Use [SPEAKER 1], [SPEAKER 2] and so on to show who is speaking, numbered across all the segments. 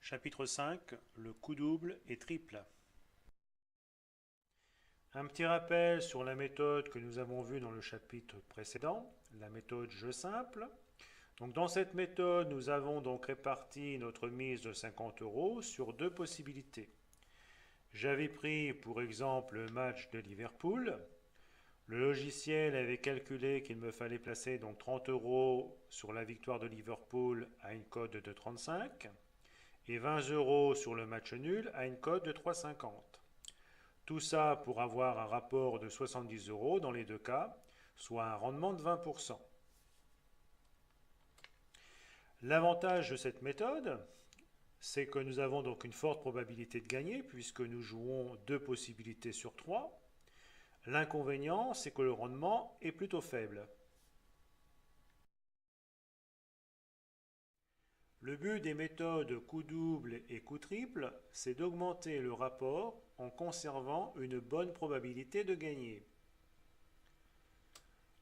[SPEAKER 1] Chapitre 5, le coup double et triple. Un petit rappel sur la méthode que nous avons vue dans le chapitre précédent, la méthode jeu simple. Donc dans cette méthode, nous avons donc réparti notre mise de 50 € sur deux possibilités. J'avais pris pour exemple le match de Liverpool. Le logiciel avait calculé qu'il me fallait placer donc 30 € sur la victoire de Liverpool à une cote de 2,35 et 20 € sur le match nul à une cote de 3,50. Tout ça pour avoir un rapport de 70 € dans les deux cas, soit un rendement de 20%. L'avantage de cette méthode, c'est que nous avons donc une forte probabilité de gagner puisque nous jouons deux possibilités sur trois. L'inconvénient, c'est que le rendement est plutôt faible. Le but des méthodes coup double et coup triple, c'est d'augmenter le rapport en conservant une bonne probabilité de gagner.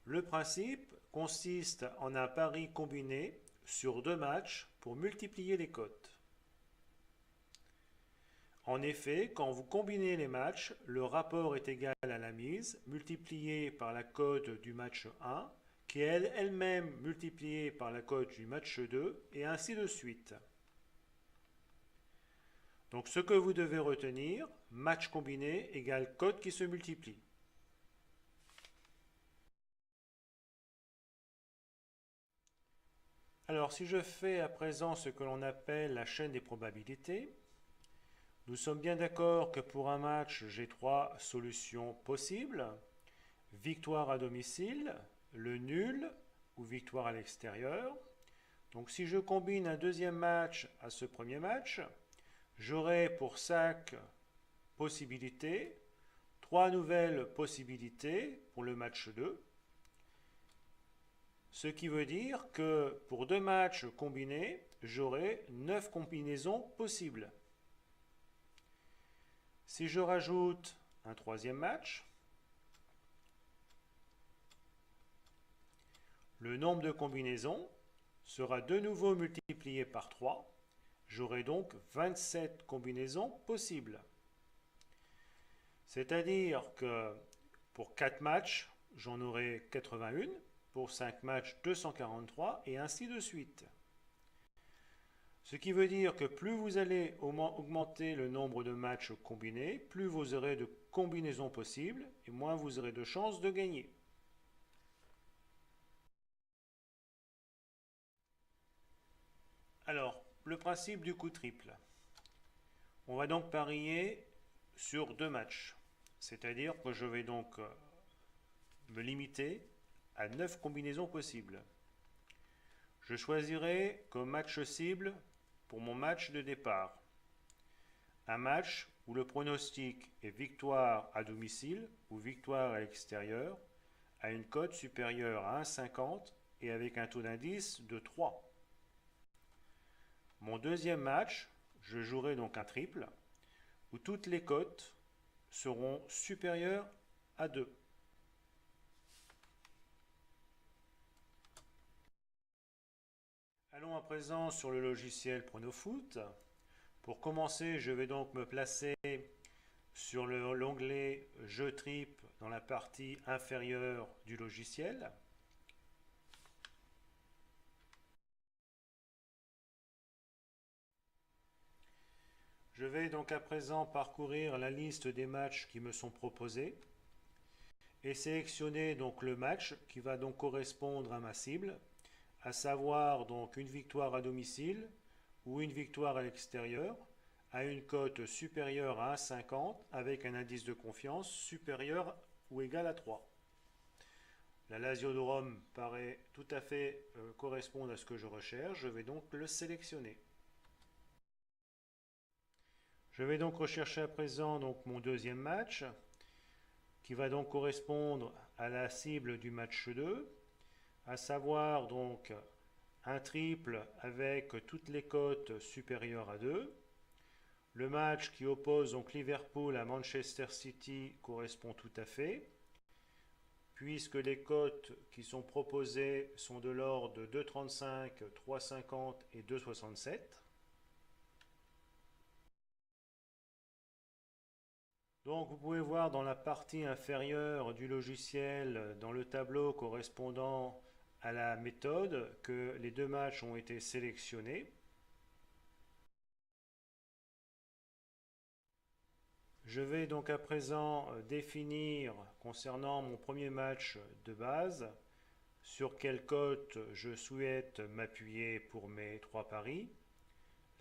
[SPEAKER 1] Le principe consiste en un pari combiné sur deux matchs pour multiplier les cotes. En effet, quand vous combinez les matchs, le rapport est égal à la mise multipliée par la cote du match 1, qui est elle-même multipliée par la cote du match 2, et ainsi de suite. Donc ce que vous devez retenir, match combiné égale cote qui se multiplie. Alors si je fais à présent ce que l'on appelle la chaîne des probabilités, nous sommes bien d'accord que pour un match, j'ai trois solutions possibles. Victoire à domicile, le nul ou victoire à l'extérieur. Donc si je combine un deuxième match à ce premier match, j'aurai pour chaque possibilité trois nouvelles possibilités pour le match 2. Ce qui veut dire que pour deux matchs combinés, j'aurai 9 combinaisons possibles. Si je rajoute un troisième match, le nombre de combinaisons sera de nouveau multiplié par 3. J'aurai donc 27 combinaisons possibles. C'est-à-dire que pour 4 matchs, j'en aurai 81, pour 5 matchs 243 et ainsi de suite. Ce qui veut dire que plus vous allez augmenter le nombre de matchs combinés, plus vous aurez de combinaisons possibles et moins vous aurez de chances de gagner. Alors, le principe du coup triple. On va donc parier sur deux matchs. C'est-à-dire que je vais donc me limiter à 9 combinaisons possibles. Je choisirai comme match cible pour mon match de départ un match où le pronostic est victoire à domicile ou victoire à l'extérieur à une cote supérieure à 1,50 et avec un taux d'indice de 3. Mon deuxième match, je jouerai donc un triple où toutes les cotes seront supérieures à 2. Allons à présent sur le logiciel Pronofoot. Pour commencer, je vais donc me placer sur l'onglet Jeux trip dans la partie inférieure du logiciel. Je vais donc à présent parcourir la liste des matchs qui me sont proposés et sélectionner donc le match qui va donc correspondre à ma cible, à savoir donc une victoire à domicile ou une victoire à l'extérieur à une cote supérieure à 1,50 avec un indice de confiance supérieur ou égal à 3. La Lasiodrome paraît tout à fait correspondre à ce que je recherche, je vais donc le sélectionner. Je vais donc rechercher à présent donc mon deuxième match qui va donc correspondre à la cible du match 2, à savoir donc un triple avec toutes les cotes supérieures à 2. Le match qui oppose donc Liverpool à Manchester City correspond tout à fait, puisque les cotes qui sont proposées sont de l'ordre de 2,35, 3,50 et 2,67. Donc vous pouvez voir dans la partie inférieure du logiciel, dans le tableau correspondant à la méthode, que les deux matchs ont été sélectionnés. Je vais donc à présent définir, concernant mon premier match de base, sur quelle cote je souhaite m'appuyer pour mes trois paris.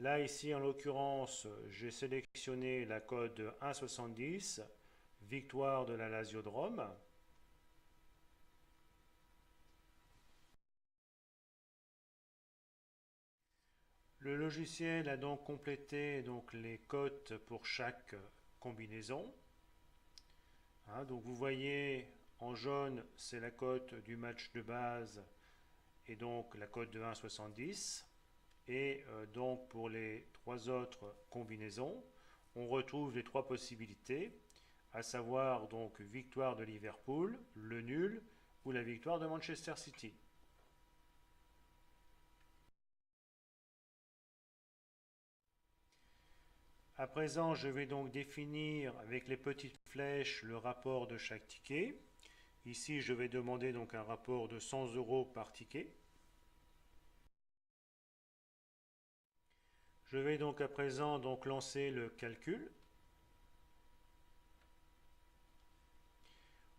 [SPEAKER 1] Là, ici, en l'occurrence, j'ai sélectionné la cote de 1,70, victoire de la Lazio de Rome. Le logiciel a donc complété les cotes pour chaque combinaison. Donc vous voyez, en jaune, c'est la cote du match de base et donc la cote de 1,70. Et donc pour les trois autres combinaisons, on retrouve les trois possibilités, à savoir donc victoire de Liverpool, le nul ou la victoire de Manchester City. À présent, je vais donc définir avec les petites flèches le rapport de chaque ticket. Ici, je vais demander donc un rapport de 100 € par ticket. Je vais donc à présent lancer le calcul.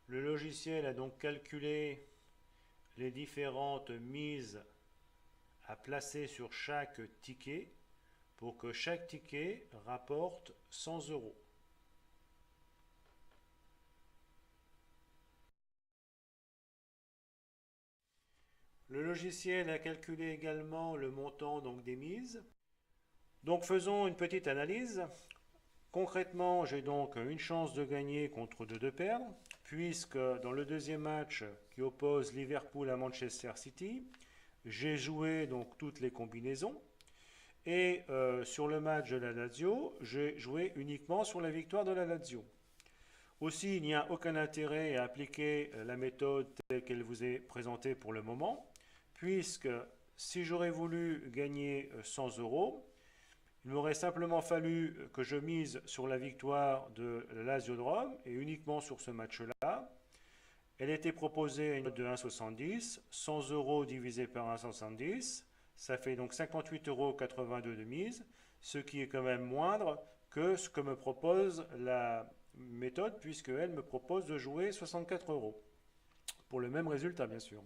[SPEAKER 1] Le logiciel a donc calculé les différentes mises à placer sur chaque ticket pour que chaque ticket rapporte 100 €. Le logiciel a calculé également le montant des mises. Donc faisons une petite analyse. Concrètement, j'ai donc une chance de gagner contre deux de perdre, puisque dans le deuxième match qui oppose Liverpool à Manchester City, j'ai joué donc toutes les combinaisons. Et sur le match de la Lazio, j'ai joué uniquement sur la victoire de la Lazio. Aussi, il n'y a aucun intérêt à appliquer la méthode telle qu'elle vous est présentée pour le moment, puisque si j'aurais voulu gagner 100 €, il m'aurait simplement fallu que je mise sur la victoire de la Lazio de Rome et uniquement sur ce match-là. Elle était proposée à une note de 1,70, 100 € divisé par 1,70, ça fait donc 58,82 € de mise, ce qui est quand même moindre que ce que me propose la méthode, puisqu'elle me propose de jouer 64 €, pour le même résultat bien sûr.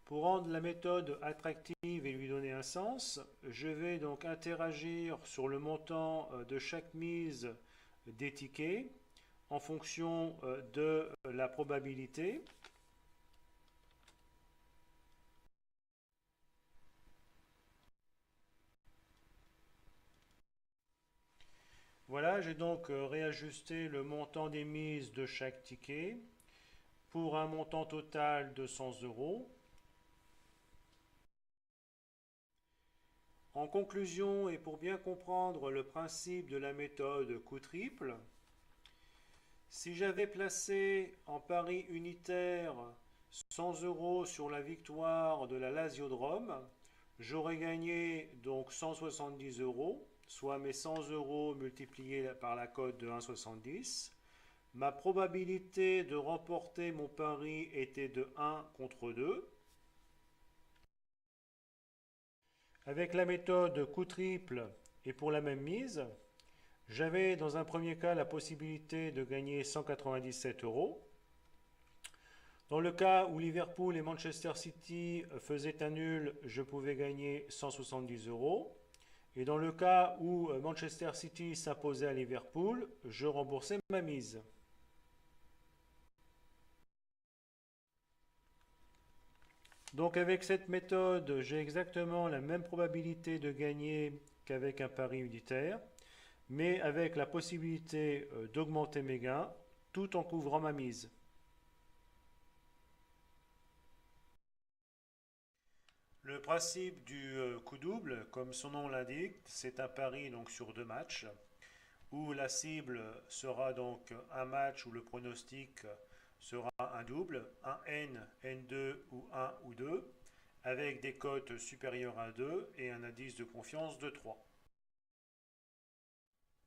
[SPEAKER 1] Pour rendre la méthode attractive et lui donner un sens, je vais donc interagir sur le montant de chaque mise des tickets en fonction de la probabilité. Voilà, j'ai donc réajusté le montant des mises de chaque ticket pour un montant total de 100 €. En conclusion, et pour bien comprendre le principe de la méthode coût triple, si j'avais placé en pari unitaire 100 € sur la victoire de la Lazio de Rome, j'aurais gagné donc 170 €, soit mes 100 € multipliés par la cote de 1,70. Ma probabilité de remporter mon pari était de 1 contre 2. Avec la méthode coût triple et pour la même mise, j'avais dans un premier cas la possibilité de gagner 197 €. Dans le cas où Liverpool et Manchester City faisaient un nul, je pouvais gagner 170 €. Et dans le cas où Manchester City s'imposait à Liverpool, je remboursais ma mise. Donc avec cette méthode, j'ai exactement la même probabilité de gagner qu'avec un pari unitaire, mais avec la possibilité d'augmenter mes gains tout en couvrant ma mise. Le principe du coup double, comme son nom l'indique, c'est un pari sur deux matchs où la cible sera donc un match où le pronostic sera un double, un N, N2 ou 1 ou 2, avec des cotes supérieures à 2 et un indice de confiance de 3.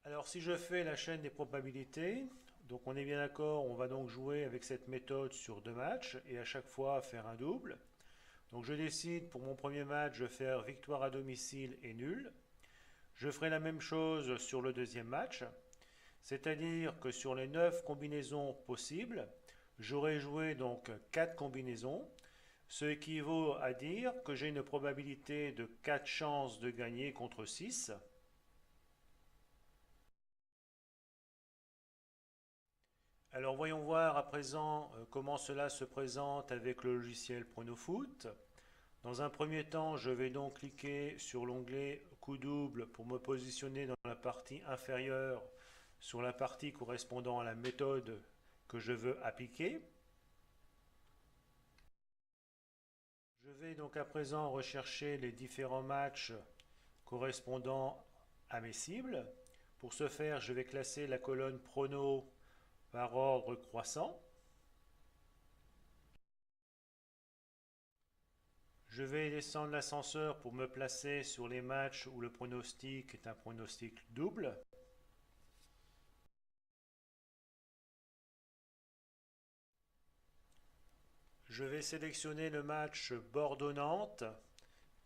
[SPEAKER 1] Alors si je fais la chaîne des probabilités, donc on est bien d'accord, on va donc jouer avec cette méthode sur 2 matchs et à chaque fois faire un double. Donc je décide pour mon premier match de faire victoire à domicile et nul. Je ferai la même chose sur le deuxième match, c'est-à-dire que sur les 9 combinaisons possibles, j'aurai joué donc 4 combinaisons, ce équivaut à dire que j'ai une probabilité de 4 chances de gagner contre 6. Alors voyons voir à présent comment cela se présente avec le logiciel Pronofoot. Dans un premier temps, je vais donc cliquer sur l'onglet coup double pour me positionner dans la partie inférieure sur la partie correspondant à la méthode que je veux appliquer. Je vais donc à présent rechercher les différents matchs correspondant à mes cibles. Pour ce faire, je vais classer la colonne prono par ordre croissant. Je vais descendre l'ascenseur pour me placer sur les matchs où le pronostic est un pronostic double. Je vais sélectionner le match Bordeaux-Nantes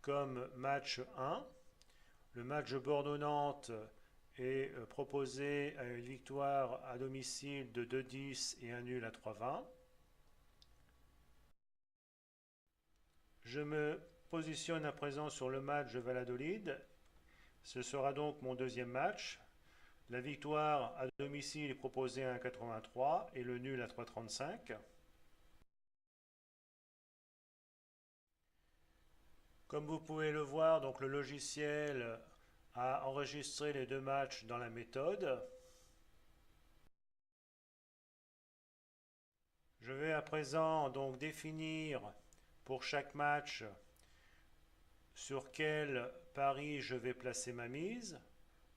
[SPEAKER 1] comme match 1. Le match Bordeaux-Nantes est proposé à une victoire à domicile de 2-10 et un nul à 3-20. Je me positionne à présent sur le match de Valladolid. Ce sera donc mon deuxième match. La victoire à domicile est proposée à 1,83 et le nul à 3,35. Comme vous pouvez le voir, donc le logiciel a enregistré les 2 matchs dans la méthode. Je vais à présent donc définir pour chaque match sur quel pari je vais placer ma mise.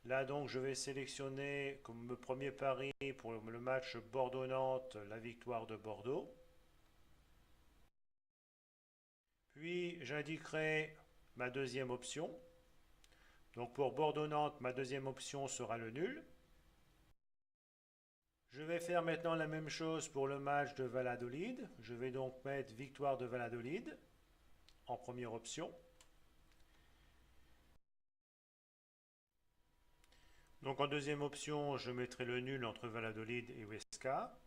[SPEAKER 1] Là donc je vais sélectionner comme premier pari pour le match Bordeaux-Nantes la victoire de Bordeaux. Puis j'indiquerai ma deuxième option. Donc pour Bordeaux-Nantes, ma deuxième option sera le nul. Je vais faire maintenant la même chose pour le match de Valladolid. Je vais donc mettre victoire de Valladolid en première option. Donc en deuxième option, je mettrai le nul entre Valladolid et Huesca.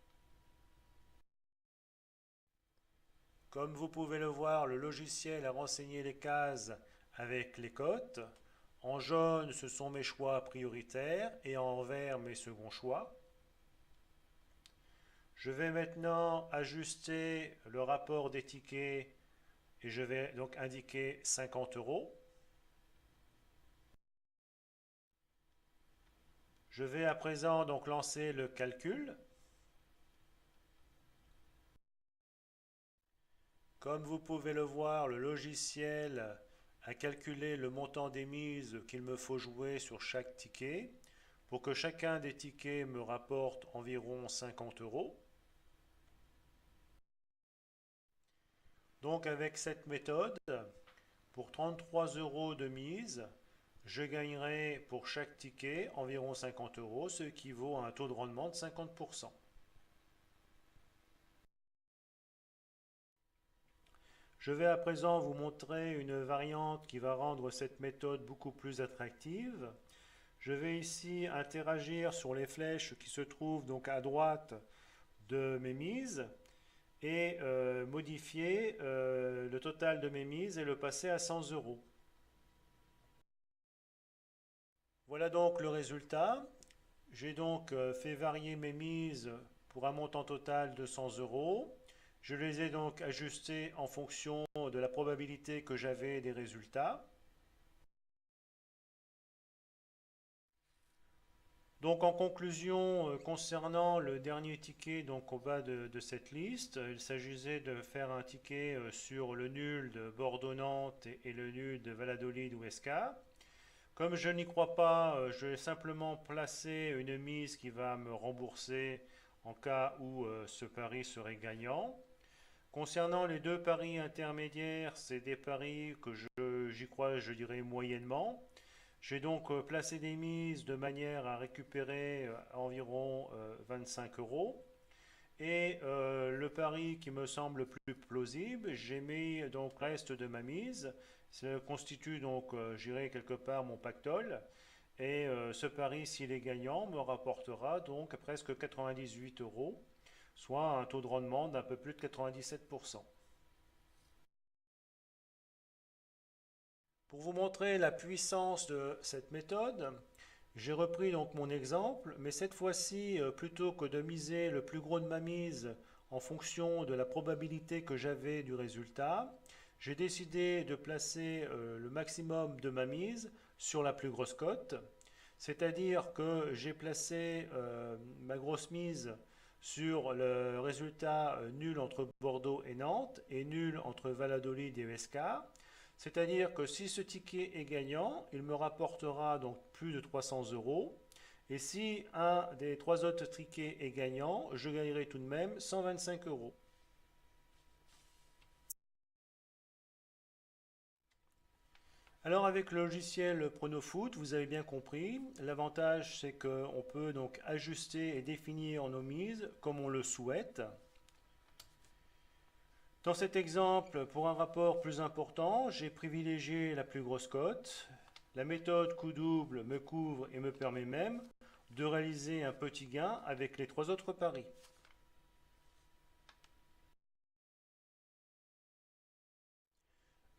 [SPEAKER 1] Comme vous pouvez le voir, le logiciel a renseigné les cases avec les cotes. En jaune, ce sont mes choix prioritaires et en vert, mes seconds choix. Je vais maintenant ajuster le rapport des tickets et je vais donc indiquer 50 euros. Je vais à présent donc lancer le calcul. Comme vous pouvez le voir, le logiciel a calculé le montant des mises qu'il me faut jouer sur chaque ticket pour que chacun des tickets me rapporte environ 50 euros. Donc avec cette méthode, pour 33 euros de mise, je gagnerai pour chaque ticket environ 50 euros, ce qui vaut à un taux de rendement de 50%. Je vais à présent vous montrer une variante qui va rendre cette méthode beaucoup plus attractive. Je vais ici interagir sur les flèches qui se trouvent donc à droite de mes mises et modifier le total de mes mises et le passer à 100 euros. Voilà donc le résultat. J'ai donc fait varier mes mises pour un montant total de 100 euros. Je les ai donc ajustées en fonction de la probabilité que j'avais des résultats. Donc en conclusion, concernant le dernier ticket donc au bas de cette liste, il s'agissait de faire un ticket sur le nul de Bordeaux-Nantes et le nul de Valladolid-Huesca. Comme je n'y crois pas, je vais simplement placer une mise qui va me rembourser en cas où ce pari serait gagnant. Concernant les 2 paris intermédiaires, c'est des paris que j'y crois, je dirais, moyennement. J'ai donc placé des mises de manière à récupérer environ 25 euros. Et le pari qui me semble plus plausible, j'ai mis donc le reste de ma mise. Ça constitue donc, j'irai quelque part mon pactole. Et ce pari, s'il est gagnant, me rapportera donc presque 98 euros, soit un taux de rendement d'un peu plus de 97%. Pour vous montrer la puissance de cette méthode, j'ai repris donc mon exemple, mais cette fois-ci, plutôt que de miser le plus gros de ma mise en fonction de la probabilité que j'avais du résultat, j'ai décidé de placer le maximum de ma mise sur la plus grosse cote. C'est-à-dire que j'ai placé ma grosse mise sur le résultat nul entre Bordeaux et Nantes et nul entre Valladolid et Huesca. C'est-à-dire que si ce ticket est gagnant, il me rapportera donc plus de 300 euros. Et si un des trois autres tickets est gagnant, je gagnerai tout de même 125 euros. Alors avec le logiciel Pronofoot, vous avez bien compris, l'avantage c'est qu'on peut donc ajuster et définir nos mises comme on le souhaite. Dans cet exemple, pour un rapport plus important, j'ai privilégié la plus grosse cote. La méthode coup double me couvre et me permet même de réaliser un petit gain avec les trois autres paris.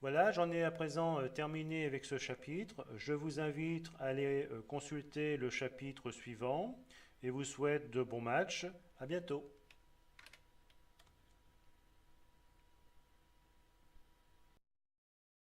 [SPEAKER 1] Voilà, j'en ai à présent terminé avec ce chapitre. Je vous invite à aller consulter le chapitre suivant et vous souhaite de bons matchs. À bientôt.